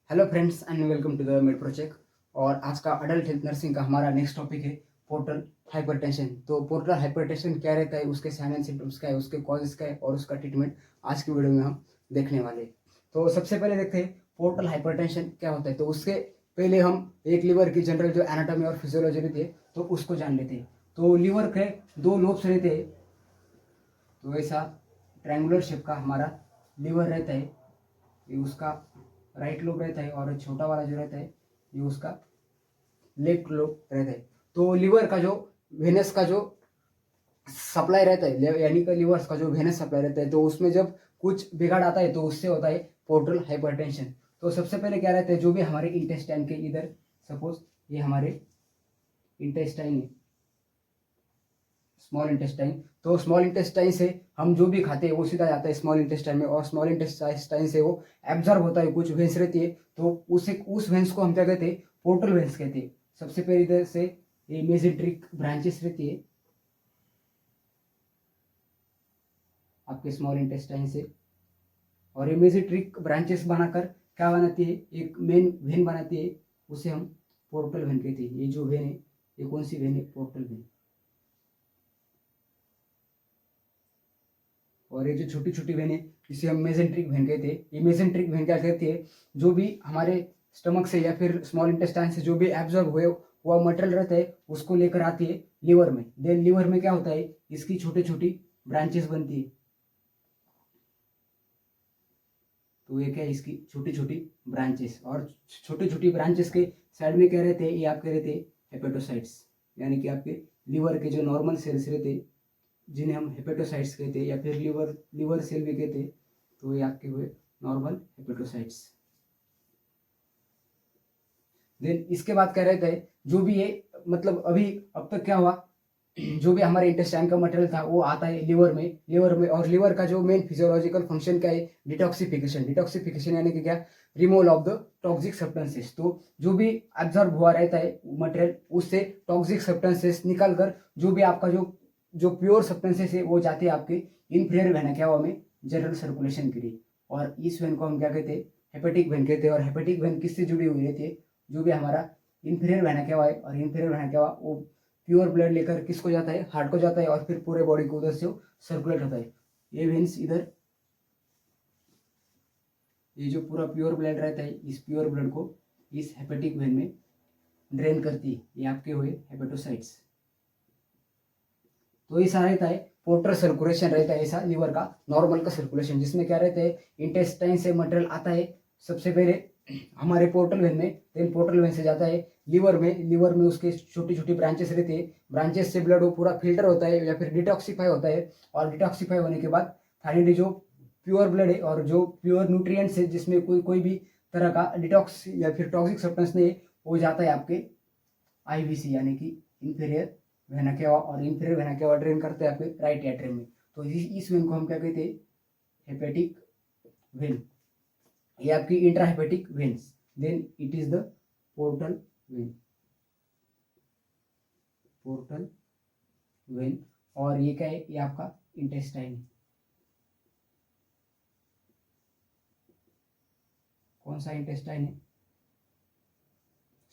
Hello friends and welcome to the med project. और आज का अडल्ट हेल्थ नर्सिंग का हमारा नेक्स्ट टॉपिक है पोर्टल हाइपरटेंशन। तो पोर्टल हाइपरटेंशन क्या रहता है, उसके साइन एंड सिम्टम्स क्या है, उसके कॉजेस क्या है और उसका ट्रीटमेंट आज की वीडियो में हम देखने वाले हैं। तो सबसे पहले देखते हैं पोर्टल हाइपरटेंशन क्या होता है। तो उसके पहले हम एक लीवर की जनरल जो एनाटॉमी और फिजियोलॉजी रहती है तो उसको जान लेते हैं। तो लीवर के दो लोब्स रहते हैं। तो ऐसा ट्रायंगुलर शेप का हमारा लीवर रहता है, ये उसका राइट लोब रहता है, और छोटा वाला जो रहता है ये उसका लेफ्ट लोब रहता है। तो लीवर का जो वेनस का जो सप्लाई रहता है, यानी कि लीवर का जो वेनस सप्लाई रहता है, तो उसमें जब कुछ बिगाड़ आता है तो उससे होता है पोर्टल हाइपरटेंशन। तो सबसे पहले क्या रहता है, जो भी हमारे इंटेस्टाइन के इधर सपोज ये हमारे इंटेस्टाइन है, स्मॉल इंटेस्टाइन। तो स्मॉल इंटेस्टाइन से हम जो भी खाते हैं वो सीधा जाता है स्मॉल इंटेस्टाइन में, और स्मॉल इंटेस्टाइन से वो एब्जॉर्ब होता है, कुछ वेंस रहती है तो उस वेंस को हम क्या कहते हैं, पोर्टल वेंस कहते हैं। सबसे पहले इधर से ये मेसेंट्रिक ब्रांचेस रहती है आपके स्मॉल इंटेस्टाइन से, और ये मेसेंट्रिक ब्रांचेस बनाकर क्या बनाती है, एक मेन वेन बनाती है, उसे हम पोर्टल वेन कहते हैं। ये जो वेन है ये कौन सी वेन है, पोर्टल वेन। और ये जो छोटी छोटी वेन है इसे हम मेसेंट्रिक वेन कहते हैं। ये मेसेंट्रिक वेन क्या कहती है, जो भी हमारे स्टमक से या फिर स्मॉल इंटेस्टाइन से जो भी एब्जॉर्ब हुए हुआ मटेरियल रहता है उसको लेकर आती है लीवर में। देन लीवर में क्या होता है, इसकी छोटी छोटी ब्रांचेस बनती है। तो ये क्या है, इसकी छोटी छोटी ब्रांचेस, और छोटी छोटी ब्रांचेस के साइड में क्या रहते हैं, ये आपके रहते हैं हेपेटोसाइट्स, यानी कि आपके लीवर के जो नॉर्मल सेल्स रहते हैं जिन्हें हम हेपेटोसाइट्स कहते हैं, या फिर लीवर सेल भी कहते हैं। तो ये आपके हुए नॉर्मल हेपेटोसाइट्स। देन इसके बाद क्या रहता है, जो भी ये मतलब अभी अब तक क्या हुआ, जो भी हमारे इंटेस्टाइन का मटेरियल था वो आता है लीवर में। और लीवर का जो मेन फिजियोलॉजिकल फंक्शन क्या है, डिटॉक्सिफिकेशन। डिटॉक्सिफिकेशन यानी कि क्या, removal of the toxic substances. तो जो भी एब्जॉर्ब हुआ रहता है मटेरियल उससे टॉक्सिक सब्सटेंसेस निकाल कर जो भी आपका जो जो प्योर सब्सटेंसेस है वो जाते हैं आपके इन्फीरियर वेना कैवा में जनरल सर्कुलेशन के लिए। और इस वेन को हम क्या कहते हैं, हेपेटिक वेन कहते हैं। और हेपेटिक वेन किससे जुड़ी हुई रहती है, जो भी हमारा इन्फीरियर वेना कैवा है, और इन्फीरियर वेना कैवा वो प्योर ब्लड लेकर किसको जाता है, हार्ट को जाता है, और फिर पूरे बॉडी को उधर से सर्कुलेट होता है। ये वेन्स इधर, ये जो पूरा प्योर ब्लड रहता है इस प्योर ब्लड को इस हेपेटिक वेन में ड्रेन करती है, ये आपके हुए हेपेटोसाइट्स। तो ऐसा रहता है पोर्टल सर्कुलेशन रहता है, ऐसा लीवर का नॉर्मल का सर्कुलेशन, जिसमें क्या रहता है, इंटेस्टाइन से मटेरियल आता है सबसे पहले हमारे पोर्टल वेन में, देन पोर्टल वेन से जाता है लीवर में उसके छोटी छोटी ब्रांचेस रहती है, ब्रांचेस से ब्लड वो पूरा फिल्टर होता है या फिर डिटॉक्सीफाई होता है। और डिटॉक्सीफाई होने के बाद फाइनली जो प्योर ब्लड है और जो प्योर न्यूट्रिएंट्स है जिसमें कोई भी तरह का डिटॉक्स या फिर टॉक्सिक सब्सटेंस नहीं है, वो जाता है आपके आईवीसी यानी कि इंफीरियर वेना केवा, और इंफीरियर वेना केवा ड्रेन करते हैं आपके राइट एट्रियम में। तो इस वेन को हम क्या कहते हैं, हेपेटिक वेन। ये आपकी intrahepatic veins. Then it is the portal vein, portal vein. और ये क्या है, ये आपका इंटेस्टाइन है। कौन सा इंटेस्टाइन है,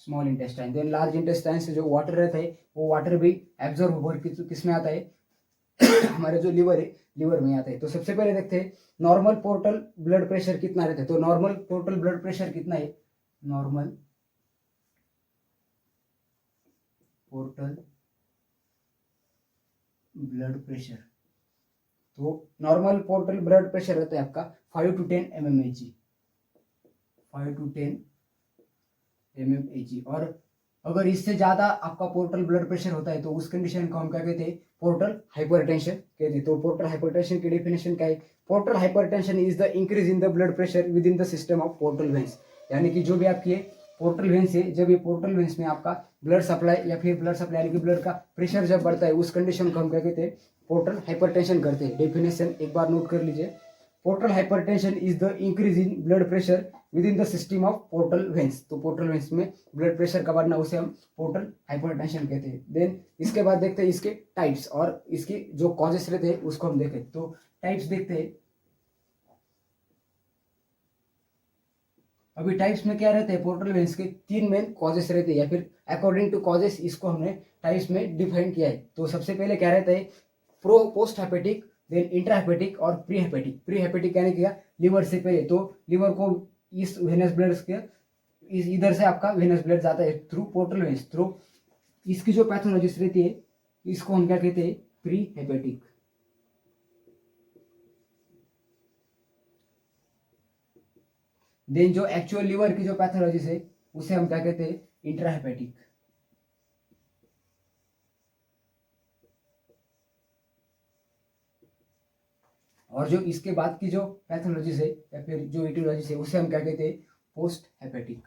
small intestine. Then large intestine से जो वाटर रहता है वो वाटर भी एब्जॉर्ब होकर किस में आता है हमारे जो लीवर है लीवर में आता है। तो सबसे पहले देखते हैं नॉर्मल पोर्टल ब्लड प्रेशर कितना रहता है। तो नॉर्मल पोर्टल ब्लड प्रेशर कितना है, नॉर्मल पोर्टल ब्लड प्रेशर। तो नॉर्मल पोर्टल ब्लड प्रेशर रहता है आपका 5 to 10 mmHg, 5 to 10 mmHg। और अगर इससे ज़्यादा आपका पोर्टल ब्लड प्रेशर होता है तो उस कंडीशन को हम क्या कहते हैं, पोर्टल हाइपरटेंशन कहते हैं। तो पोर्टल हाइपरटेंशन की डेफिनेशन क्या है, portal hypertension is the increase in the blood pressure with in the system of portal veins. यानी कि जो भी आपकी पोर्टल वेन्स है, जब ये पोर्टल वेन्स में आपका ब्लड सप्लाई या फिर ब्लड सप्लाई यानी कि ब्लड का प्रेशर जब बढ़ता है उस कंडीशन को हम क्या कहते हैं, पोर्टल हाइपरटेंशन करते हैं। डेफिनेशन एक बार नोट कर लीजिए, portal hypertension is the increase in blood pressure with in the system of portal veins. तो पोर्टल वेन्स में ब्लड प्रेशर का बढ़ना उसे हम पोर्टल हाइपरटेंशन कहते हैं। देन इसके बाद देखते हैं इसके टाइप्स और इसकी जो कॉजेस रहते हैं उसको हम देखें। तो टाइप्स देखते हैं, अभी टाइप्स में क्या रहते हैं, पोर्टल वेन्स के 3 मेन कॉजेस रहते हैं, या फिर अकॉर्डिंग टू कॉजेस इसको हमने टाइप्स में डिफाइन किया है। तो सबसे पहले क्या रहता है, pro post hepatic, then intra hepatic और प्री हेपेटिक। प्री हेपेटिक यानी क्या, लिवर से पहले, तो लिवर को इस वेनस ब्लड के इधर से आपका वेनस ब्लड जाता है थ्रू पोर्टल वेन्स, थ्रू इसकी जो पैथोलॉजीज रहती है इसको हम क्या कहते हैं, प्री हेपेटिक। देन जो एक्चुअल लिवर की जो पैथोलॉजीज है उसे हम क्या कहते हैं, इंट्रा हेपेटिक। और जो इसके बाद की जो पैथोलॉजीज है या फिर जो इटियोलॉजीज है उसे हम क्या कहते हैं, पोस्ट हेपेटिक।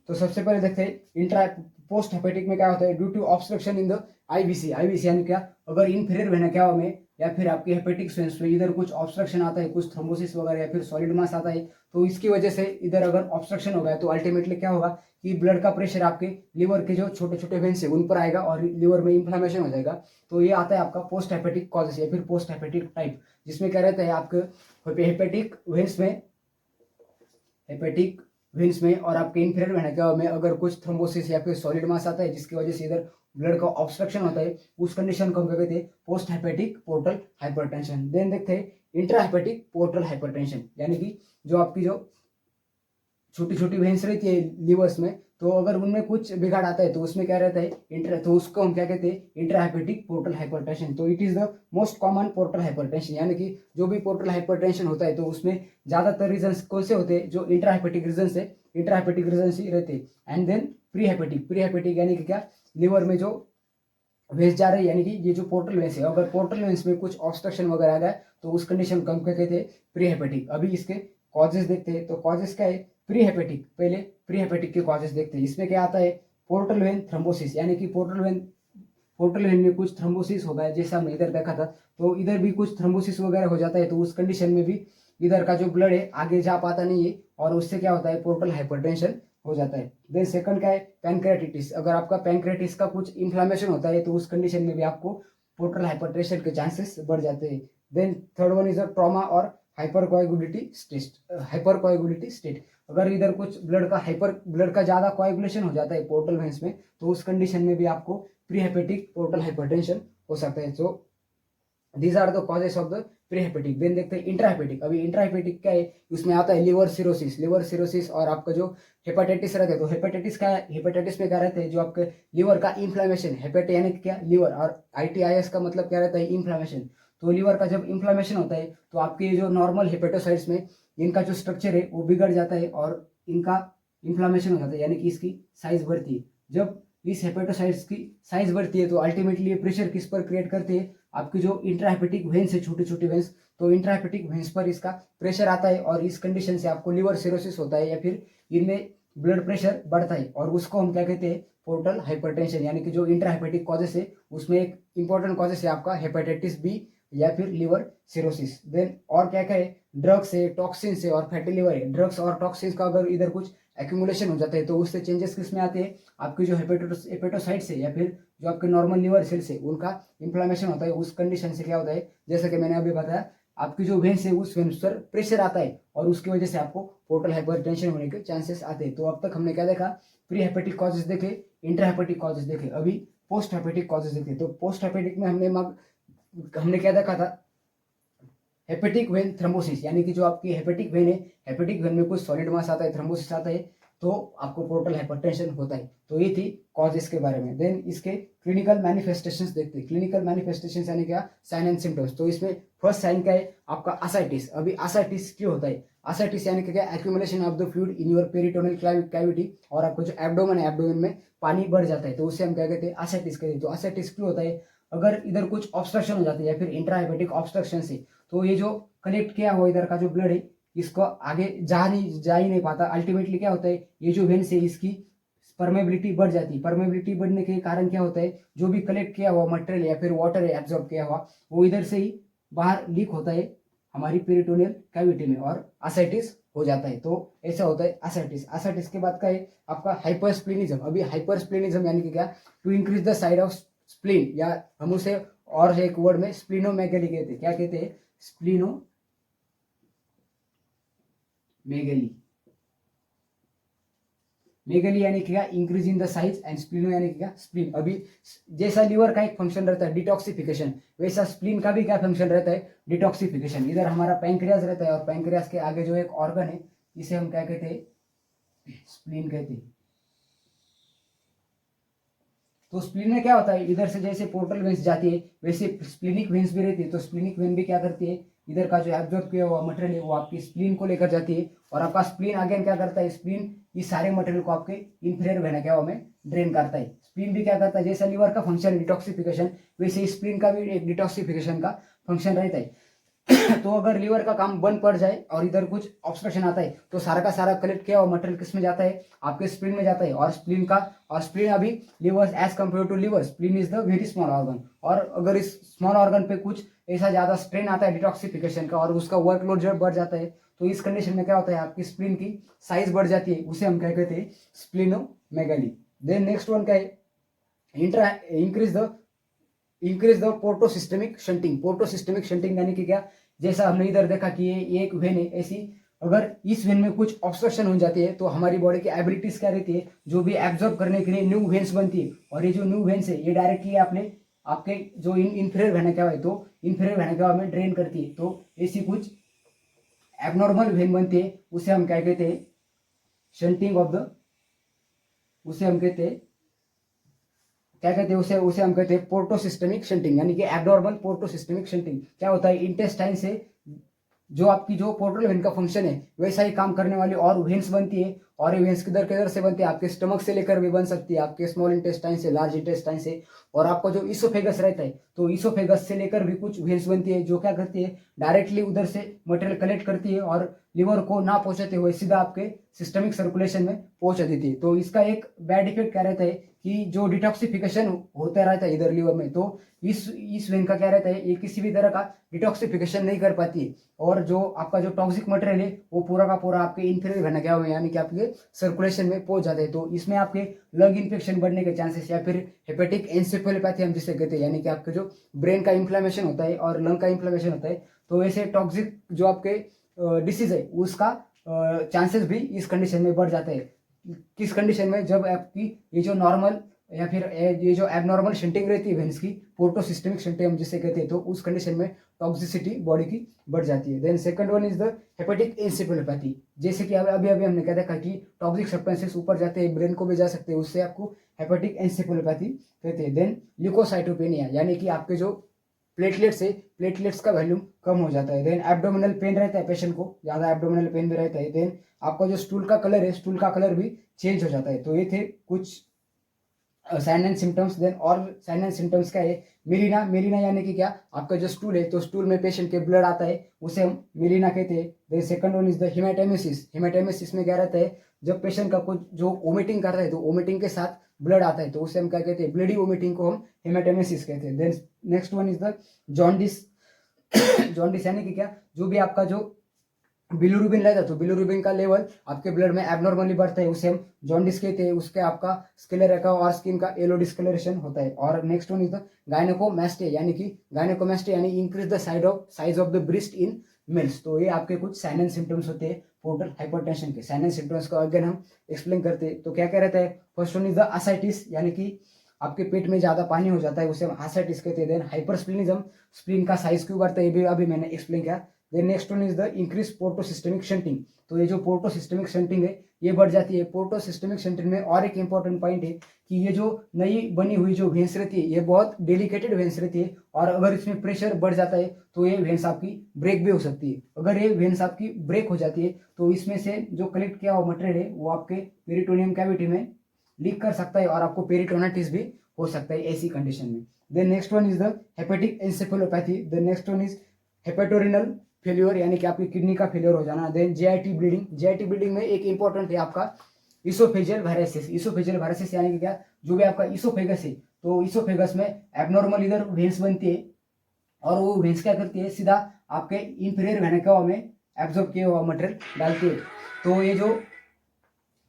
तो सबसे पहले देखते हैं इंट्रा पोस्ट हेपेटिक में क्या होता है, due to obstruction in the IVC. IVC यानी क्या, अगर इन्फीरियर वेना क्या में या फिर आपके हेपेटिक वेन्स में इधर कुछ ऑब्स्ट्रक्शन आता है, कुछ थ्रोम्बोसिस वगैरह या फिर सॉलिड मास आता है, तो इसकी वजह से इधर अगर ऑब्स्ट्रक्शन हो गया तो अल्टीमेटली क्या होगा कि ब्लड का प्रेशर आपके लिवर के जो छोटे छोटे वेन्स है उन पर आएगा और लिवर में इंफ्लेमेशन हो जाएगा। तो ये आता है आपका पोस्ट हेपेटिक कॉजेस या फिर पोस्ट हेपेटिक टाइप, जिसमें क्या रहता है आपके हेपेटिक वेन्स में और आपके इन्फीरियर वेना में अगर कुछ थ्रोम्बोसिस या फिर सॉलिड मास आता है जिसकी वजह से इधर ब्लड का ऑब्स्ट्रक्शन होता है, उस कंडीशन को हम कहते हैं post hepatic portal hypertension. Then देखते हैं इंट्रा हेपेटिक पोर्टल हाइपरटेंशन, यानी कि जो आपकी जो छोटी छोटी वेन्स रहती है लिवर्स में, तो अगर उनमें कुछ बिगाड़ आता है तो उसमें क्या रहता है इंट्रा, तो उसको हम क्या कहते हैं, इंट्रा हेपेटिक पोर्टल हाइपरटेंशन। तो it is the most common portal hypertension, यानी कि जो भी पोर्टल हाइपरटेंशन होता है तो उसमें ज्यादातर रीजन कौन से होते हैं, जो इंट्रा हेपेटिक रीजन से इंट्रा हेपेटिक रीजन ही रहते हैं। एंड देन प्री हेपेटिक यानी कि क्या, लिवर में जो वेंस जा रही है, यानी कि ये जो पोर्टल वेंस है, अगर पोर्टल वेंस में कुछ ऑब्स्ट्रक्शन वगैरह आ गया तो उस कंडीशन को हम क्या कहते हैं, प्री हेपेटिक। अभी इसके कॉजेस देखते हैं, तो कॉजेस क्या है, प्री हेपेटिक। पहले प्री हेपेटिक के कॉजेस देखते हैं। इसमें क्या आता है, पोर्टल वेन थ्रोम्बोसिस, यानी कि पोर्टल वेन में कुछ थ्रोम्बोसिस हो गया, जैसा हमने इधर देखा था, तो इधर भी कुछ थ्रोम्बोसिस वगैरह हो जाता है, तो उस कंडीशन में भी इधर का जो ब्लड है आगे जा पाता नहीं है और उससे क्या होता है, पोर्टल हाइपरटेंशन हो जाता है। देन सेकंड क्या है, पैनक्रेटिटिस। अगर आपका पैनक्रेटिस का कुछ इन्फ्लामेशन होता है तो उस कंडीशन में भी आपको पोर्टल हाइपरटेंशन के चांसेस बढ़ जाते हैं। Then third one is trauma और हाइपरकोएगुलिटी स्टेट। अगर इधर कुछ ब्लड का ज्यादा कोएगुलेशन हो जाता है पोर्टल वेन्स में, तो उस कंडीशन में भी आपको प्री हेपेटिक पोर्टल हाइपरटेंशन हो सकता है। So these are the causes of the pre hepatic. Then देखते हैं इंट्रा हेपेटिक। अभी इंट्रा हेपेटिक क्या है, उसमें आता है लिवर सिरोसिस और आपका जो हेपेटाइटिस रहता है। तो हेपेटाइटिस क्या है, हेपेटाइटिस में क्या रहता है, जो आपके लिवर का इन्फ्लामेशन, हेपेट यानी क्या, लिवर, और ITIS का मतलब क्या रहता है, इन्फ्लामेशन। तो लिवर का जब इन्फ्लामेशन होता है तो आपके जो नॉर्मल हेपेटोसाइट्स में इनका जो स्ट्रक्चर है वो बिगड़ जाता है और इनका इन्फ्लामेशन हो जाता है, यानी कि इसकी साइज बढ़ती है। जब इस हेपेटोसाइट्स की साइज बढ़ती है तो अल्टीमेटली ये प्रेशर किस पर क्रिएट करती है, आपकी जो इंट्राहेपेटिक वेन्स है, छोटी छोटी वेन्स, तो इंट्राहेपेटिक वेन्स पर इसका प्रेशर आता है और इस कंडीशन से आपको लिवर सिरोसिस होता है या फिर इनमें ब्लड प्रेशर बढ़ता है और उसको हम क्या कहते हैं, पोर्टल हाइपरटेंशन। यानी कि जो इंट्राहेपेटिक कॉजेस है उसमें एक इंपॉर्टेंट कॉजेस है आपका हेपेटाइटिस बी या फिर लिवर सिरोसिस। देन और क्या क्या है, ड्रग्स है, टॉक्सिन्स है और फैटी लिवर है। ड्रग्स और टॉक्सिन्स का अगर इधर कुछ एक्यूमुलेशन हो जाता है तो उससे चेंजेस किस में आते हैं, आपकी जो हेपेटोसाइट्स है या फिर जो आपके नॉर्मल लिवर सेल्स है उनका इन्फ्लामेशन होता है। उस कंडीशन से क्या होता है, जैसा कि मैंने अभी बताया, आपकी जो वेन्स है उस वेन्स पर प्रेशर आता है और उसकी वजह से आपको पोर्टल हाइपरटेंशन होने के चांसेस आते हैं। तो अब तक हमने क्या देखा, प्री हेपेटिक कॉजेस देखे, इंट्रा हेपेटिक कॉजेस देखे, अभी पोस्ट हेपेटिक कॉजेस देखे। तो पोस्ट हेपेटिक में हमने क्या देखा था, हेपेटिक वेन थ्रोम्बोसिस, यानी कि जो आपकी हेपेटिक वेन है, हेपेटिक वेन में कुछ सॉलिड मास आता है, थ्रोम्बोसिस आता है, तो आपको पोर्टल हाइपरटेंशन होता है। तो ये थी कॉजेस के बारे में। देन इसके क्लिनिकल मैनिफेस्टेशंस देखते हैं। क्लिनिकल मैनिफेस्टेशंस यानी क्या, साइन एंड सिम्टम्स। तो इसमें फर्स्ट साइन क्या है, आपका आसाइटिस। अभी आसाइटिस क्यों होता है, आसाइटिस यानी कि क्या, accumulation of the fluid in your peritoneal cavity, और आपको जो एब्डोमेन है, एब्डोमेन में पानी बढ़ जाता है, तो उसे हम क्या कहते हैं, आसाइटिस कहते हैं। तो आसाइटिस क्यों होता है, अगर इधर कुछ ऑब्स्ट्रक्शन हो जाती है या फिर इंट्राहेपेटिक ऑब्स्ट्रक्शन से, तो ये जो कलेक्ट किया हुआ इधर का जो ब्लड है इसको आगे जा ही नहीं पाता। अल्टीमेटली क्या होता है, ये जो वेन्स है इसकी परमेबिलिटी बढ़ जाती है। परमेबिलिटी बढ़ने के कारण क्या होता है, जो भी कलेक्ट किया हुआ मटेरियल या फिर वाटर है एब्जॉर्ब किया हुआ, वो इधर से ही बाहर लीक होता है हमारी पेरिटोनियल कैविटी में और आसाइटिस हो जाता है। तो ऐसा होता है आसाइटिस। आसाइटिस के बाद का है आपका हाइपरस्प्लेनिज्म। अभी हाइपरस्प्लेनिज्म यानी कि क्या, to increase the size of spleen, या हम उसे और एक वर्ड में स्प्लिनोमेगली कहते हैं। क्या कहते हैं? स्प्लिनोमेगली। मेगली यानी क्या? Increase in the size, and spleno यानी क्या? स्प्लीन। अभी जैसा लीवर का एक फंक्शन रहता है डिटॉक्सिफिकेशन, वैसा स्प्लीन का भी क्या फंक्शन रहता है? डिटॉक्सिफिकेशन। इधर हमारा पैंक्रियाज रहता है और पैंक्रियाज के आगे जो एक ऑर्गन है इसे हम क्या कहते हैं? स्प्लीन कहते हैं। तो स्प्लीन में क्या होता है? इधर से जैसे पोर्टल वेन्स जाती है वैसे स्प्लिनिक वेन्स भी रहती है। तो स्प्लिनिक वेन भी क्या करती है? इधर का जो एब्जॉर्ब किया हुआ मटेरियल है वो आपकी स्प्लीन को लेकर जाती है, और आपका स्प्लीन अगेन क्या करता है? स्प्लीन इस सारे मटेरियल को आपके इंफीरियर वेना क्या में ड्रेन करता है। स्प्लीन भी क्या करता है? जैसा लीवर का फंक्शन डिटॉक्सिफिकेशन, वैसे स्प्लीन का भी एक डिटॉक्सिफिकेशन का फंक्शन रहता है। तो अगर लीवर का काम बंद पड़ जाए और इधर कुछ ऑब्स्ट्रक्शन आता है तो सारा का सारा कलेक्ट किया हुआ मटेरियल किस में जाता है? आपके स्प्लीन में जाता है। और स्प्लीन अभी liver as compare to liver, spleen is the very small organ. और अगर इस स्मॉल ऑर्गन पे कुछ ऐसा ज्यादा स्ट्रेन आता है डिटॉक्सिफिकेशन का और उसका वर्कलोड जब बढ़ जाता है तो इस कंडीशन में क्या होता है? आपकी स्प्लीन की साइज बढ़ जाती है, उसे हम क्या कहते हैं? स्प्लिनोमेगाली। देन नेक्स्ट वन क्या है? Increase the portosystemic shunting. Portosystemic shunting यानी कि क्या? जैसा हमने इधर देखा कि ये एक वेन है, ऐसी अगर इस वेन में कुछ ऑब्स्ट्रक्शन हो जाती है तो हमारी बॉडी की एबिलिटीज क्या रहती है? जो भी एब्जॉर्ब करने के लिए न्यू वेन्स बनती है, और ये जो न्यू वेन्स है ये डायरेक्टली आपके जो इंफीरियर वेना क्या है तो इंफीरियर वेना क्या में ड्रेन करती है। तो ऐसी कुछ एबनॉर्मल वेन बनती है, उसे हम क्या कहते हैं? शंटिंग ऑफ द, उसे हम कहते हैं क्या कहते हैं? उसे हम कहते हैं पोर्टोसिस्टेमिक शंटिंग, यानी कि एब्नॉर्मल पोर्टोसिस्टेमिक शंटिंग। क्या होता है? इंटेस्टाइन से जो आपकी जो पोर्टल वेन का फंक्शन है वैसा ही काम करने वाली और वेन्स बनती है, और ये वेन्स किधर से बनती है? आपके स्टमक से लेकर भी बन सकती है, आपके स्मॉल इंटेस्टाइन से, लार्ज इंटेस्टाइन से, और आपका जो इसोफेगस रहता है तो इसोफेगस से लेकर भी कुछ वेन्स बनती है जो क्या करती है? डायरेक्टली उधर से मटेरियल कलेक्ट करती है और लिवर को ना पहुंचाते हुए सीधा आपके सिस्टमिक सर्कुलेशन में पहुंचा देती है। तो इसका एक बैड इफेक्ट क्या रहता है कि जो डिटॉक्सिफिकेशन होता रहता है इधर लिवर में, तो इस वेन का क्या रहता है? ये किसी भी तरह का डिटॉक्सिफिकेशन नहीं कर पाती है, और जो आपका जो टॉक्सिक मटेरियल है वो पूरा का पूरा आपके इंफीरियर वेना क्या हुए यानी कि आपके सर्कुलेशन में पहुंच जाते हैं। तो इसमें आपके लंग इन्फेक्शन बढ़ने के चांसेस, या फिर हेपेटिक एन्सेफेलोपैथी हम जिसे कहते हैं, यानी कि आपके जो ब्रेन का इन्फ्लेमेशन होता है और लंग का इन्फ्लेमेशन होता है, तो ऐसे टॉक्सिक जो आपके डिसीज है उसका चांसेस भी इस कंडीशन में बढ़ जाते हैं। किस कंडीशन में? जब आपकी ये जो नॉर्मल या फिर ये जो एबनॉर्मल शंटिंग रहती है वेन्स की, पोर्टोसिस्टेमिक शंटिंग हम जिसे कहते हैं, तो उस कंडीशन में टॉक्सिसिटी बॉडी की बढ़ जाती है। Then second one is the hepatic encephalopathy. जैसे कि अभी अभी हमने क्या देखा कि टॉक्सिक सब्सटेंसेस ऊपर जाते हैं, ब्रेन को भी जा सकते हैं, उससे आपको हेपेटिक एन्सेफेलोपैथी कहते हैं। देन ल्यूकोसाइटोपेनिया, यानी कि आपके जो प्लेटलेट्स है, प्लेटलेट्स का वैल्यूम कम हो जाता है। देन एब्डोमिनल पेन रहता है, पेशेंट को ज़्यादा एब्डोमिनल पेन भी रहता है। देन आपका जो स्टूल का कलर है, स्टूल का कलर भी चेंज हो जाता है। तो ये थे कुछ साइन एंड सिम्टम्स। देन और साइन एंड सिम्टम्स क्या है? मेलिना यानी कि क्या? आपका जो स्टूल है तो स्टूल में पेशेंट के ब्लड आता है, उसे हम मेलिना कहते हैं। Then second one is the haematemesis. Haematemesis में क्या रहता है? जब पेशेंट का कुछ जो वोमिटिंग करता है तो वोमिटिंग के साथ ब्लड आता है, तो उसे हम क्या कहते हैं? ब्लडी वोमिटिंग को हम हिमेटेमेसिस कहते हैं। Then next one is the jaundice. Jaundice यानी कि क्या? जो भी आपका जो बिलिरुबिन रहता है तो बिलिरुबिन का लेवल आपके ब्लड में एबनॉर्मली बढ़ता है, उसे हम जॉन्डिस कहते हैं। उसके आपका स्क्लेरा और स्किन का येलो डिस्कलरेशन होता है। और next one is the gynaecomastia, यानी increase the size of the breast in males. तो ये आपके कुछ साइन एंड सिम्टम्स होते हैं पोर्टल हाइपरटेंशन के। साइन एंड सिम्टम्स को अगेन हम एक्सप्लेन करते हैं। तो क्या क्या रहता है? First one is the ascites, यानी कि आपके पेट में ज्यादा पानी हो जाता है, उसे हम असाइटिस कहते हैं। देन हाइपरस्प्लिनिज्म, स्प्लीन का साइज क्यों बढ़ता है ये भी अभी मैंने एक्सप्लेन किया। Then next one is the increase portosystemic shunting. तो ये जो पोर्टोसिस्टेमिक शंटिंग है ये बढ़ जाती है। पोर्टोसिस्टेमिक शंटिंग में और एक इंपॉर्टेंट पॉइंट है कि ये जो नई बनी हुई जो वेंस रहती है ये बहुत डेलिकेटेड वेंस रहती है, और अगर इसमें प्रेशर बढ़ जाता है तो ये वेंस आपकी ब्रेक भी हो सकती है। अगर ये वेंस आपकी ब्रेक हो जाती है तो इसमें से जो कलेक्ट किया हुआ मटेरियल है वो आपके पेरिटोनियम कैविटी में लीक कर सकता है और आपको पेरिटोनाइटिस भी हो सकता है ऐसी कंडीशन में। Then next one is the hepatic encephalopathy. Then next one is hepatorenal failure, यानी कि आपकी किडनी का फेलियर हो जाना। Then GIT bleeding. GIT bleeding में एक इंपॉर्टेंट है आपका इसोफेजियल वायरसेस। इसोफेजियल वायरसेस यानी कि क्या? जो भी आपका इसोफेगस है तो इसोफेगस में एबनॉर्मल इधर वेन्स बनती है, और वो वेन्स क्या करती है? सीधा आपके इंफीरियर वेना में एब्जॉर्ब किया हुआ मटेरियल डालती है। तो ये जो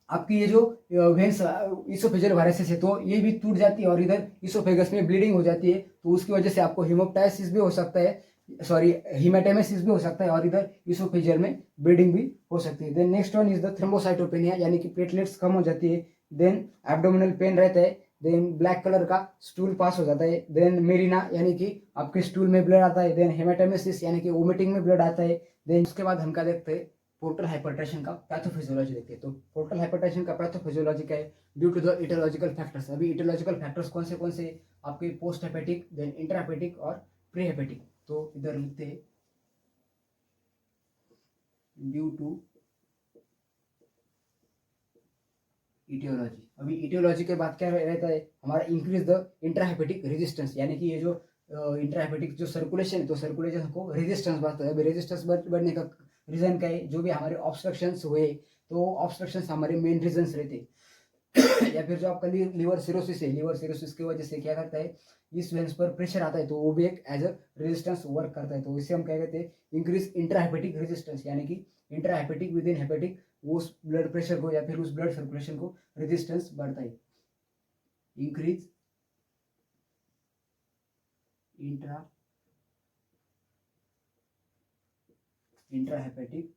आपकी ये जो वेन्स इसोफेजियल वायरसेस है तो ये भी टूट जाती है और इधर इसोफेगस में ब्लीडिंग हो जाती है। तो उसकी वजह से आपको हीमोप्टाइसिस भी हो सकता है, सॉरी हीमेटेमेसिस भी हो सकता है, और इधर इसोफेजियल में ब्लीडिंग भी हो सकती है। Then next one is the thrombocytopenia, यानी कि प्लेटलेट्स कम हो जाती है। देन एब्डोमिनल पेन रहता है। देन ब्लैक कलर का स्टूल पास हो जाता है। देन मेरिना, यानी कि आपके स्टूल में ब्लड आता है। देन हेमेटेमेसिस, यानी कि वोमिटिंग में ब्लड आता है। देन उसके बाद हम क्या देखते हैं, पोर्टल हाइपरटेंशन का पैथोफिजियोलॉजी देखते हैं। तो पोर्टल हाइपरटेंशन का पैथोफिजियोलॉजी क्या है, due to the aetiological factors. अभी इटियोलॉजिकल फैक्टर्स कौन से आपके पोस्ट हेपेटिक, देन इंट्राहेपेटिक और प्री हेपेटिक। तो इधर लिखते हैं ड्यू टू इटियोलॉजी। अभी इटियोलॉजी के बाद क्या रहता है हमारा, इंक्रीज द इंट्राहेपेटिक रेजिस्टेंस, यानी कि ये जो इंट्राहेपेटिक जो सर्कुलेशन है, तो सर्कुलेशन को रेजिस्टेंस बढ़ता है। अभी रेजिस्टेंस बढ़ने का रीजन क्या है, जो भी हमारे ऑब्स्ट्रक्शंस हुए, तो ऑब्स्ट्रक्शंस हमारे मेन रीजंस रहते हैं। या फिर जो आपका लीवर सिरोसिस है, लीवर सिरोसिस की वजह से क्या करता है, इस वेन्स पर प्रेशर आता है, तो वो भी एक एज अ रेजिस्टेंस वर्क करता है। तो इसे हम क्या कहते हैं, इंक्रीज इंट्राहेपेटिक रेजिस्टेंस, यानी कि इंट्राहेपेटिक विद इन हेपेटिक, उस ब्लड प्रेशर को या फिर उस ब्लड सर्कुलेशन को रेजिस्टेंस बढ़ता है। Increase intrahepatic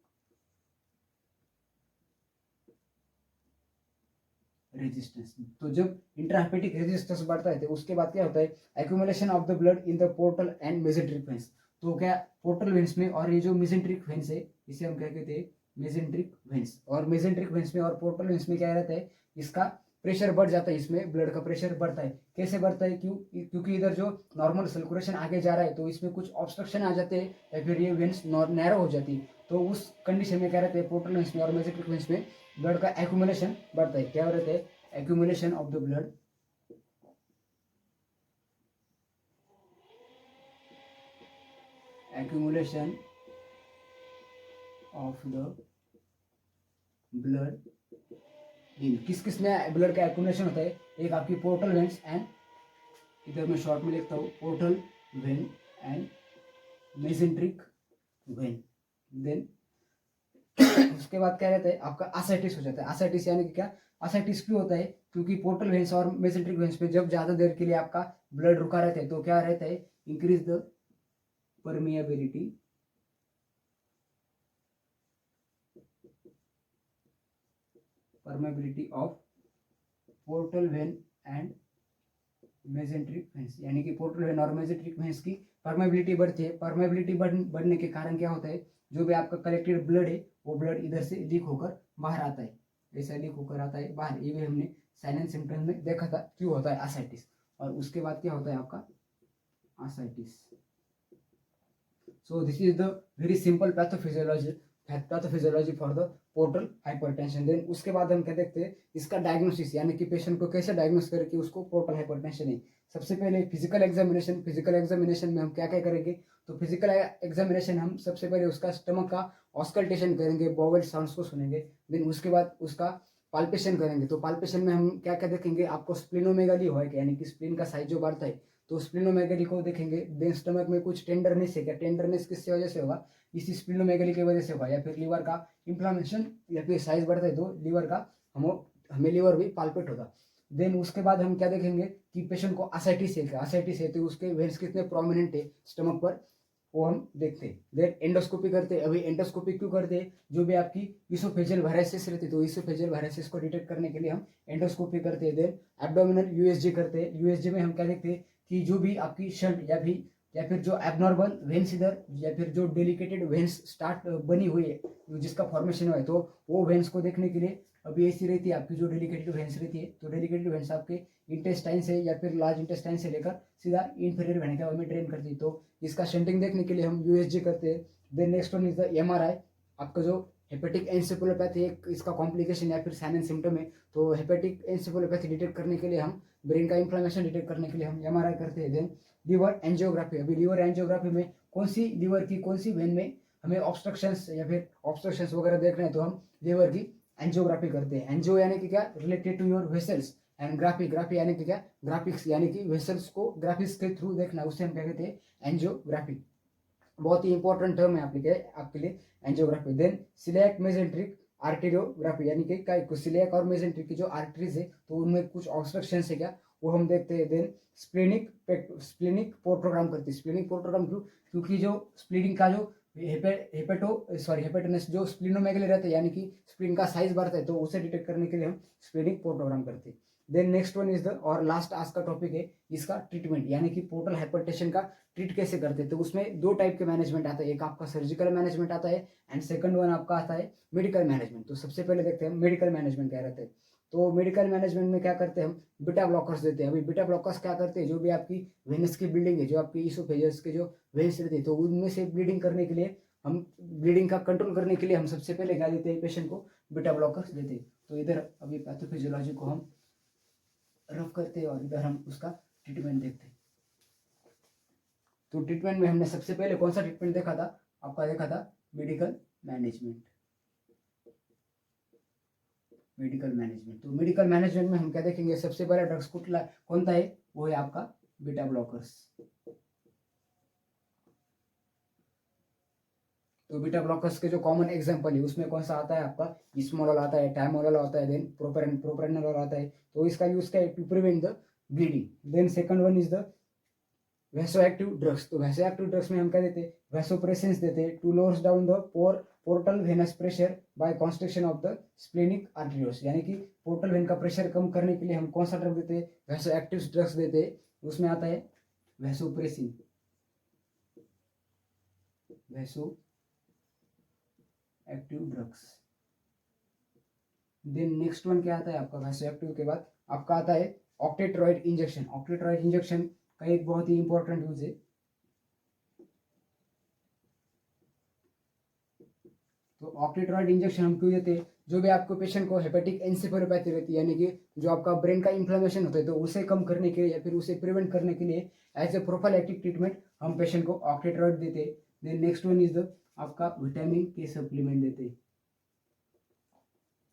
resistance. तो जब इंट्राहेपेटिक रेजिस्टेंस बढ़ता है, तो उसके बाद क्या होता है, accumulation of the blood in the portal and mesenteric veins. तो क्या पोर्टल वेन्स में और ये जो मेसेंट्रिक वेन्स है, इसे हम क्या कहते हैं, मेसेंट्रिक वेन्स। और मेसेंट्रिक वेन्स में और पोर्टल वेन्स में क्या रहता है, इसका प्रेशर बढ़ जाता है, इसमें ब्लड का प्रेशर बढ़ता है। कैसे बढ़ता है, क्योंकि इधर जो नॉर्मल सर्कुलेशन आगे जा रहा है, तो इसमें कुछ ऑब्स्ट्रक्शन आ जाते हैं या फिर ये वेन्स नैरो हो जाती है। तो उस कंडीशन में क्या रहता है, पोर्टल वेन्स में और मेसेंट्रिक वेन्स में ब्लड का एक्यूमुलेशन बढ़ता है। क्या रहता है, accumulation of the blood accumulation of the blood इन किस में ब्लड का एक्यूमुलेशन होता है, एक आपकी पोर्टल वेन्स एंड, इधर मैं शॉर्ट में लिखता हूँ, portal vein and mesenteric vein. Then उसके बाद क्या रहता है, आपका आसाइटिस हो जाता है। आसाइटिस यानी कि क्या, आसाइटिस क्यों होता है, क्योंकि पोर्टल वेन्स और मेसेंट्रिक वेन्स पे जब ज्यादा देर के लिए आपका ब्लड रुका रहता है, तो क्या रहता है, increase the permeability of portal vein and mesenteric veins, यानी कि पोर्टल वेन और मेसेंट्रिक वेन्स की परमेबिलिटी बढ़ती है। परमेबिलिटी बढ़ने के कारण क्या होता है, जो भी आपका कलेक्टेड ब्लड है, वो ब्लड इधर से लीक होकर बाहर आता है, ऐसा लीक होकर आता है बाहर। ये भी हमने साइन एंड सिम्टम्स में देखा था क्यों होता है आसाइटिस। और उसके बाद क्या होता है आपका ascites. So this is the very simple pathophysiology for the portal hypertension. Then उसके बाद हम क्या देखते हैं, इसका डायग्नोसिस, यानी कि पेशेंट को कैसे डायग्नोस करें कि उसको पोर्टल हाइपरटेंशन है। सबसे पहले फिजिकल एग्जामिनेशन में हम क्या क्या करेंगे, तो फिजिकल एग्जामिनेशन हम सबसे पहले उसका स्टमक का ऑस्कल्टेशन करेंगे, बॉवल साउंड्स को सुनेंगे। देन उसके बाद उसका पाल्पेशन करेंगे। तो पाल्पेशन में हम क्या क्या देखेंगे, आपको स्प्लिनोमेगाली हो, यानी कि स्प्लिन का साइज जो बढ़ता है, तो स्प्लिनोमेगाली को देखेंगे। देन स्टमक में कुछ टेंडरनेस है क्या, टेंडरनेस किससे वजह से होगा, इसी स्प्लिनोमेगाली की वजह से होगा। या फिर लीवर का इंफ्लामेशन या फिर साइज बढ़ता है, तो लीवर का हमें लीवर भी पाल्पेट होगा। देन उसके बाद हम क्या देखेंगे कि पेशेंट को आसाइटिस है क्या, आसाइटिस है तो उसके वेन्स कितने प्रोमिनेंट है स्टमक पर, वो हम देखते हैं। देन एंडोस्कोपी करते हैं। अभी एंडोस्कोपी क्यों करते हैं, जो भी आपकी इसोफेजियल वायरसेस रहती है, तो इसोफेजियल वायरसेस को डिटेक्ट करने के लिए हम एंडोस्कोपी करते हैं। देन एब्डोमिनल यूएसजी करते हैं। यूएसजी में हम क्या देखते हैं कि जो भी आपकी शंट या फिर जो एबनॉर्मल वेन्स इधर या फिर जो डेलिकेटेड वेन्स स्टार्ट बनी हुई है, जिसका फॉर्मेशन हुआ है, तो वो वेन्स को देखने के लिए अभी ऐसी रहती है आपकी जो डेलिकेटेड वेन्स रहती है, तो डेलिकेटेड वेन्स आपके इंटेस्टाइन से या फिर लार्ज इंटेस्टाइन से लेकर सीधा इंफीरियर वेन का में ड्रेन करती है। तो इसका शंटिंग देखने के लिए हम यूएसजी करते हैं। Then next one is the MRI. आपका जो हेपेटिक एन्सेफेलोपैथी एक इसका कॉम्प्लिकेशन या फिर साइन एंड सिम्टम है, तो हेपेटिक एन्सेफेलोपैथी डिटेक्ट करने के लिए हम ब्रेन का इंफ्लेमेशन डिटेक्ट करने के लिए हम एमआरआई करते हैं। Then liver angiography. अभी लीवर एंजियोग्राफी में कौन सी लीवर की कौन सी वेन में हमें ऑब्स्ट्रक्शंस या फिर ऑब्स्ट्रक्शंस वगैरह देख रहे हैं, तो हम लीवर की एंजियोग्राफी करते हैं। एंजियो यानी कि क्या, related to your vessels, and graphy यानी कि क्या, ग्राफिक्स यानी कि वेसल्स को ग्राफिक्स के थ्रू देखना, उससे हम क्या कहते हैं, एंजियोग्राफी। बहुत ही इंपॉर्टेंट टर्म है आपके लिए एंजियोग्राफी। देन सिलियाक मेसेंट्रिक आर्टेरियोग्राफी, यानी कि सिलियाक और मेसेंट्रिक की जो आर्टरीज है, तो उनमें कुछ ऑब्स्ट्रक्शन है क्या, वो हम देखते हैं। देन स्प्लेनिक पोर्टोग्राम करती है। स्प्लेनिक पोर्टोग्राम क्यों? क्योंकि जो स्प्लीनिंग का जो हेपेटोनेस जो स्प्लिनोमेगली रहता है, यानी कि स्प्लीन का साइज बढ़ता है, तो उसे डिटेक्ट करने के लिए हम स्प्लेनिक पोर्टोग्राम करते हैं। Then next one is the और लास्ट आज का टॉपिक है इसका ट्रीटमेंट, यानी कि पोर्टल हाइपरटेंशन का ट्रीट कैसे करते हैं। तो उसमें दो टाइप के मैनेजमेंट आता है, एक आपका सर्जिकल मैनेजमेंट आता है एंड सेकंड वन आपका आता है मेडिकल मैनेजमेंट। तो सबसे पहले देखते हैं मेडिकल मैनेजमेंट क्या रहता है। तो मेडिकल मैनेजमेंट में क्या करते हैं हम बीटा ब्लॉकर्स देते हैं। अभी बीटा ब्लॉकर्स क्या करते हैं, जो भी आपकी वेनस की बिल्डिंग है, जो आपकी ईसोफेगस के जो वेन्स रहते हैं, तो उनमें से ब्लीडिंग करने के लिए हम ब्लीडिंग का कंट्रोल करने के लिए हम सबसे पहले क्या देते हैं पेशेंट को बीटा ब्लॉकर्स देते हैं। तो इधर अभी पैथोफिजियोलॉजी को हम रफ करते हैं और इधर हम उसका ट्रीटमेंट देखते हैं। तो ट्रीटमेंट में हमने सबसे पहले कौन सा ट्रीटमेंट देखा था, आपका देखा था मेडिकल मैनेजमेंट। मेडिकल मैनेजमेंट, तो मेडिकल मैनेजमेंट में हम क्या देखेंगे, सबसे पहला ड्रग्स कौन सा है, वो है आपका बीटा ब्लॉकर्स। तो बीटा ब्लॉकर्स के जो कॉमन एग्जांपल है उसमें कौन सा आता है आपका इस्मोलॉल आता है, टाइमोलॉल आता है, देन प्रोप्रानोलॉल आता है। तो इसका यूज क्या है, to prevent the bleeding. Then second one is the vasoactive drugs. तो वैसोएक्टिव ड्रग्स में हम क्या देते हैं, वैसोप्रेसेंस देते हैं to lowers down the portal venous pressure by constriction of the splenic arterioles, यानी कि पोर्टल वेन का प्रेशर कम करने के लिए हम कौन सा ड्रग देते हैं, वैसोएक्टिव ड्रग्स देते हैं। उसमें आता है vasopressin, vasoactive drugs. Then next one क्या आता है आपका वैसोएक्टिव के बाद आपका आता है ऑक्टेट्रॉइड इंजेक्शन। ऑक्टेट्रॉइड इंजेक्शन का एक बहुत ही इंपॉर्टेंट यूज है। तो ऑक्टेट्रॉइड इंजेक्शन हम क्यों देते हैं, जो भी आपको पेशेंट को हेपेटिक एन्सेफेलोपैथी रहती है, यानी कि जो आपका ब्रेन का इन्फ्लेमेशन होता है, तो उसे कम करने के लिए या फिर उसे प्रिवेंट करने के लिए एज ए प्रोफाइलैक्टिक ट्रीटमेंट हम पेशेंट को ऑक्टेट्रॉइड देते हैं। Then next one is the आपका विटामिन के सप्लीमेंट देते हैं।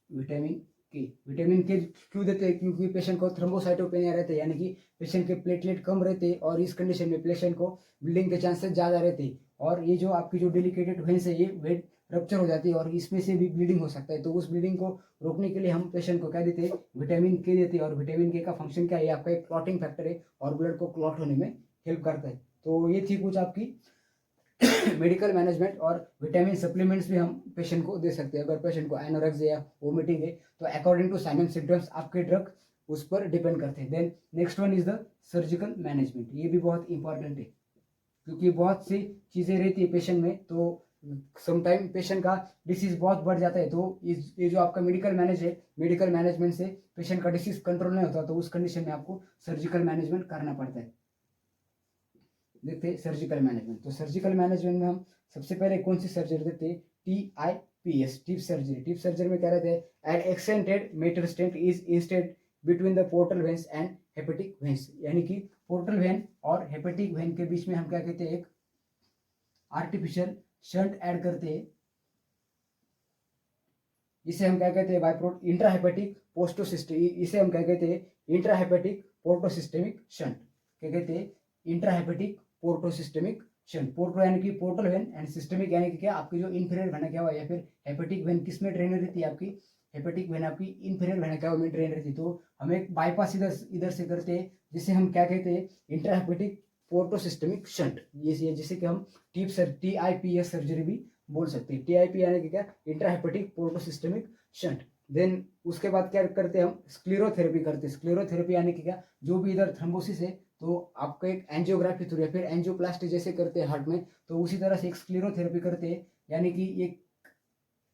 विटामिन के क्यों देते हैं, क्योंकि पेशेंट को थ्रोम्बोसाइटोपेनिया रहते हैं, यानी कि पेशेंट के प्लेटलेट कम रहते हैं और इस कंडीशन में पेशेंट को ब्लीडिंग के चांसेस ज़्यादा रहते हैं। और ये जो आपकी जो डेलिकेटेड वेन्स है ये वेट रप्चर हो जाती है और इसमें से भी ब्लीडिंग हो सकता है। तो उस ब्लीडिंग को रोकने के लिए हम पेशेंट को क्या देते हैं, विटामिन के देते हैं। और विटामिन के का फंक्शन क्या है, आपका एक क्लॉटिंग फैक्टर है और ब्लड को क्लॉट होने में हेल्प करता है। तो ये थी कुछ आपकी मेडिकल मैनेजमेंट। और विटामिन सप्लीमेंट्स भी हम पेशेंट को दे सकते हैं। अगर पेशेंट को एनोरेक्सिया या वोमिटिंग है तो according to sign and symptoms आपके ड्रग उस पर डिपेंड करते हैं। Then next one is the surgical management. ये भी बहुत इंपॉर्टेंट है क्योंकि बहुत सी चीज़ें रहती है पेशेंट में, तो समटाइम पेशेंट का डिसीज बहुत बढ़ जाता है। तो ये जो आपका मेडिकल मैनेजमेंट से पेशेंट का डिसीज कंट्रोल नहीं होता, तो उस कंडीशन में आपको सर्जिकल मैनेजमेंट करना पड़ता है। देखते हैं सर्जिकल मैनेजमेंट। तो सर्जिकल मैनेजमेंट में हम सबसे पहले कौन सी सर्जरी देते हैं, TIPS, tip surgery. Tip surgery में क्या रहता है, an extended metal stent is instead between the portal veins and hepatic veins, यानी कि पोर्टल वेन और हेपेटिक वेन के बीच में हम क्या कहते हैं, एक आर्टिफिशियल शंट ऐड करते हैं। इसे हम क्या कहते हैं, इंट्राहेपेटिक पोस्टोसिस्टेमिक, इसे हम क्या कहते हैं, इंट्राहेपेटिक पोर्टोसिस्टेमिक शंट। क्या कहते हैं, इंट्राहेपेटिक पोर्टोसिस्टेमिक शंट। पोर्टो यानी कि पोर्टल वेन एंड सिस्टेमिक यानी कि क्या, आपकी जो इंफीरियर वेना क्या हुआ, या फिर हेपेटिक वेन किस में ड्रेन रहती है, आपकी हेपेटिक वेन आपकी इंफीरियर वेना क्या में ड्रेन रहती है। तो हम एक बाईपास इधर से करते हैं, जिसे हम क्या कहते हैं, इंट्राहेपेटिक पोर्टोसिस्टेमिक शंट। ये जिसे कि हम TIPS सर्जरी भी बोल सकते हैं। TIP यानी कि क्या, इंट्राहेपेटिक पोर्टोसिस्टेमिक शंट। देन उसके बाद क्या करते हैं, हम स्क्लेरोथेरेपी करते हैं। स्क्लेरोथेरेपी यानी कि क्या, जो भी इधर थ्रोम्बोसिस है तो आपको एक एंजियोग्राफी थ्रू या फिर एंजियोप्लास्टी जैसे करते हैं हार्ट में, तो उसी तरह से एक स्क्लेरोथेरेपी करते हैं। यानी कि एक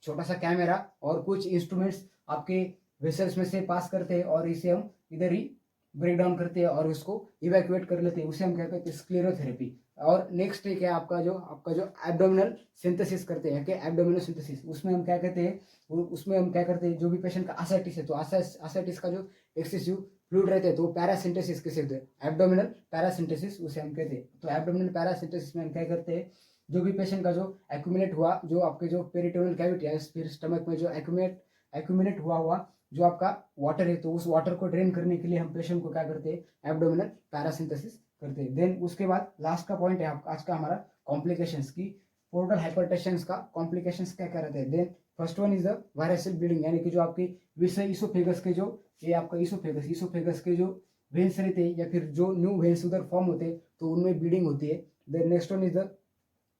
छोटा सा कैमरा और कुछ इंस्ट्रूमेंट्स आपके वेसल्स में से पास करते हैं और इसे हम इधर ही ब्रेक डाउन करते हैं और उसको इवैक्यूएट कर लेते हैं, उसे हम क्या कहते हैं, स्क्लेरोथेरेपी। और नेक्स्ट एक है आपका जो एब्डोमिनल सिंथेसिस करते हैं, क्या एब्डोमिनल सिंथेसिस, उसमें हम क्या कहते हैं, उसमें हम क्या करते हैं, जो भी पेशेंट का आसाइटिस है, तो आसाइटिस का जो एक्सेसिव फ्लूइड रहते हैं तो पैरासिंथेसिस किसे कहते हैं, एब्डोमिनल पैरासिंथेसिस उसे हम कहते हैं। तो एब्डोमिनल पैरासिंथेसिस में हम क्या करते हैं, जो भी पेशेंट का जो एक्यूमुलेट हुआ, जो आपके जो पेरिटोनियल कैविटी है, फिर स्टमक में जो एक्यूमुलेट हुआ जो आपका वाटर है, तो उस वाटर को ड्रेन करने के लिए हम पेशेंट को क्या करते हैं, एब्डोमिनल पैरासिंथेसिस करते हैं। देन उसके बाद लास्ट का पॉइंट है आज का हमारा कॉम्प्लिकेशंस की। पोर्टल हाइपरटेंशन का कॉम्प्लिकेशंस क्या क्या रहते हैं। Then first one is the variceal bleeding, यानी कि जो आपकी विषय ईसोफेगस के जो ये आपका ईसोफेगस के जो वेन्स रहते हैं या फिर जो न्यू वेन्स उधर फॉर्म होते हैं तो उनमें ब्लीडिंग होती है। Then next one is the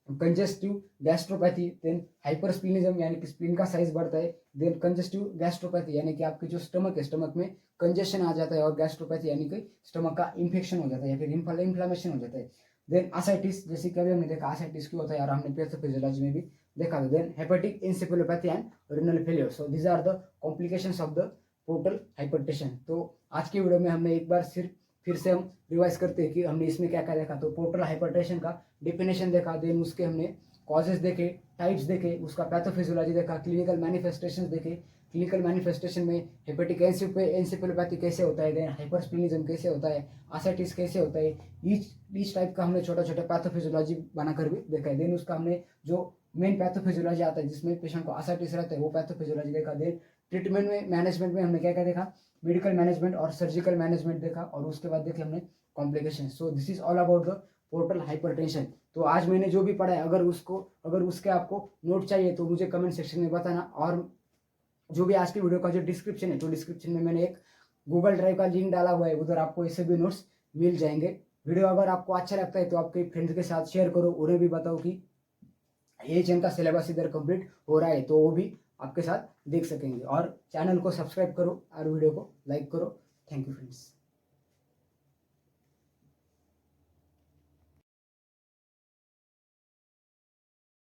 congestive gastropathy, then hypersplenism यानी कि स्प्लीन का साइज बढ़ता है, देन कंजेस्टिव गैस्ट्रोपैथी यानी कि आपकी जो स्टमक है स्टमक में कंजेशन आ जाता है, और गैस्ट्रोपैथी यानी कि स्टमक का इन्फेक्शन हो जाता है या फिर इन्फ्लामेशन हो जाता है। देन आसाइटिस, जैसे कि अभी हमने देखा आसाइटिस क्यों होता है और हमने पैथोफिजियोलॉजी में भी देखा था। Then hepatic encephalopathy and renal failure, so these are the complications of the portal hypertension. तो आज की वीडियो में हमने एक बार सिर्फ फिर से हम रिवाइज करते हैं कि हमने इसमें क्या क्या देखा। तो पोर्टल हाइपरटेंशन का डेफिनेशन देखा, देन उसके हमने कॉजेज देखे, टाइप्स देखे, उसका पैथोफिजियोलॉजी देखा, क्लिनिकल मैनिफेस्टेशन देखे। क्लिनिकल मैनिफेस्टेशन में हेपेटिक एंसेफेलोपैथी कैसे होता है, देन हाइपरस्प्लिनिज्म कैसे होता है, आसाइटिस कैसे होता है, ईच टाइप का हमने छोटा छोटा पैथोफिजियोलॉजी बनाकर भी देखा है। देन उसका हमने जो मेन पैथोफिजियोलॉजी आता है जिसमें पेशेंट को आसाइटिस रहता है वो पैथोफिजियोलॉजी देखा। देन ट्रीटमेंट में मैनेजमेंट में हमने क्या क्या देखा, मेडिकल मैनेजमेंट और सर्जिकल मैनेजमेंट देखा, और उसके बाद देखे हमने complication. So this is all about the portal hypertension. तो आज मैंने जो भी पढ़ा है अगर उसके आपको नोट चाहिए तो मुझे कमेंट सेक्शन में बताना। और जो भी आज की वीडियो का जो डिस्क्रिप्शन है, तो डिस्क्रिप्शन में मैंने एक गूगल ड्राइव का लिंक डाला हुआ है, उधर आपको इससे भी नोट्स मिल जाएंगे। वीडियो अगर आपको अच्छा लगता है तो आपके फ्रेंड्स के साथ शेयर करो, उन्हें भी बताओ कि एएचएम का सिलेबस इधर कंप्लीट हो रहा है, तो वो भी आपके साथ देख सकेंगे। और चैनल को सब्सक्राइब करो और वीडियो को लाइक करो। Thank you friends.